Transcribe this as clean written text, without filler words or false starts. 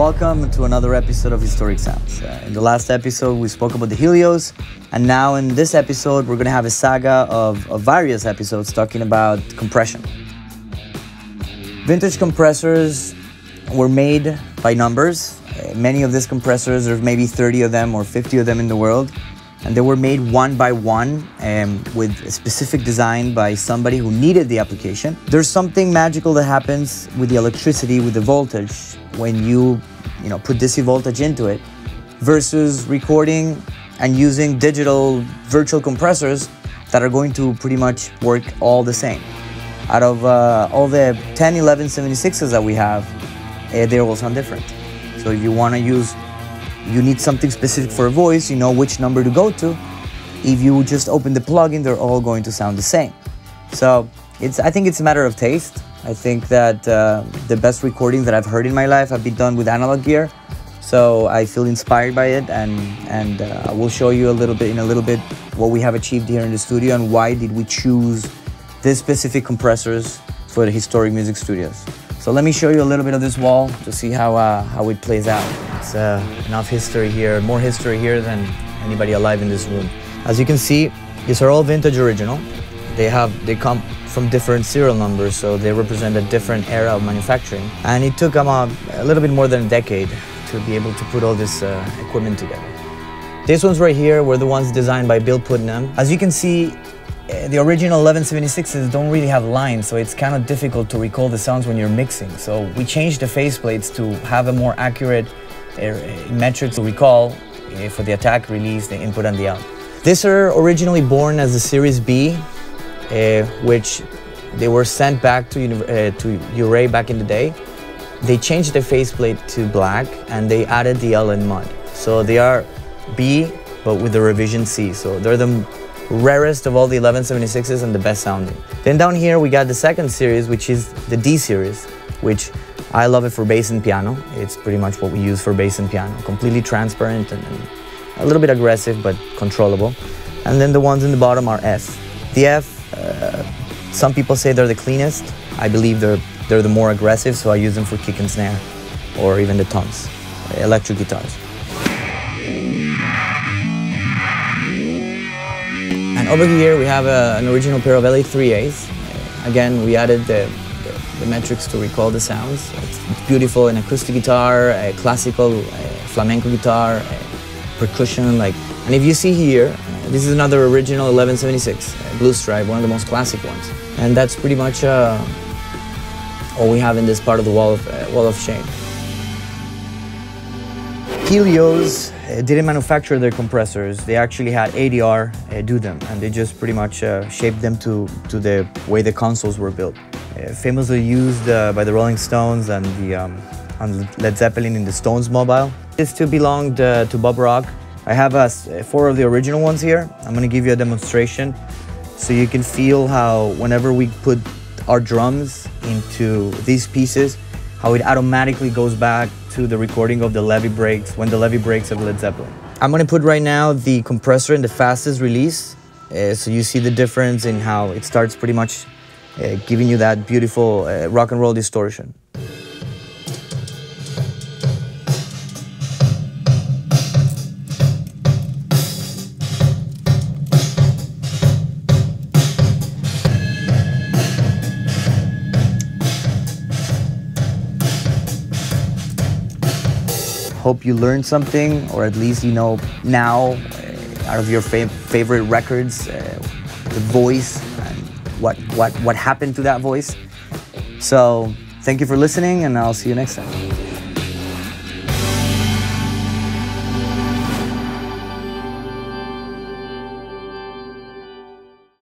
Welcome to another episode of Historic Sounds. In the last episode, we spoke about the Helios, and now in this episode, we're going to have a saga of various episodes talking about compression. Vintage compressors were made by numbers. Many of these compressors, there's maybe 30 of them or 50 of them in the world, and they were made one by one with a specific design by somebody who needed the application. There's something magical that happens with the electricity, with the voltage, when you put DC voltage into it, versus recording and using digital virtual compressors that are going to pretty much work all the same. Out of all the 10, 11, 76s that we have, they all sound different. So if you want to use, you need something specific for a voice, you know which number to go to. If you just open the plugin, they're all going to sound the same. So I think it's a matter of taste. I think that the best recordings that I've heard in my life have been done with analog gear. So I feel inspired by it, and we'll show you in a little bit what we have achieved here in the studio and why did we choose these specific compressors for the Historic Music Studios. So let me show you a little bit of this wall to see how it plays out. It's enough history here, more history here than anybody alive in this room. As you can see, these are all vintage original. They come from different serial numbers, so they represent a different era of manufacturing. And it took them a little bit more than a decade to be able to put all this equipment together. These ones right here were the ones designed by Bill Putnam. As you can see, the original 1176s don't really have lines, so it's kind of difficult to recall the sounds when you're mixing. So we changed the faceplates to have a more accurate metric to recall for the attack, release, the input, and the out. These are originally born as the Series B, which they were sent back to Uray back in the day. They changed the faceplate to black and they added the L in mud. So they are B, but with the revision C. So they're the rarest of all the 1176s and the best sounding. Then down here we got the second series, which is the D series, which I love it for bass and piano. It's pretty much what we use for bass and piano. Completely transparent and a little bit aggressive, but controllable. And then the ones in the bottom are F. The F, some people say they're the cleanest. I believe they're the more aggressive, so I use them for kick and snare, or even the toms, electric guitars. And over here we have an original pair of LA3As. Again, we added the metrics to recall the sounds. It's beautiful, an acoustic guitar, a classical flamenco guitar, percussion, and if you see here, this is another original 1176 Blue Stripe, one of the most classic ones. And that's pretty much all we have in this part of the wall of shame. Helios didn't manufacture their compressors. They actually had ADR do them, and they just pretty much shaped them to the way the consoles were built. Famously used by the Rolling Stones and Led Zeppelin in the Stones Mobile. This two belonged to Bob Rock. I have 4 of the original ones here. I'm going to give you a demonstration so you can feel how whenever we put our drums into these pieces, how it automatically goes back to the recording of the levee breaks, when the levee breaks of Led Zeppelin. I'm going to put right now the compressor in the fastest release, so you see the difference in how it starts pretty much giving you that beautiful rock and roll distortion. Hope you learned something, or at least you know now, out of your favorite records, the voice and what happened to that voice. So thank you for listening, and I'll see you next time.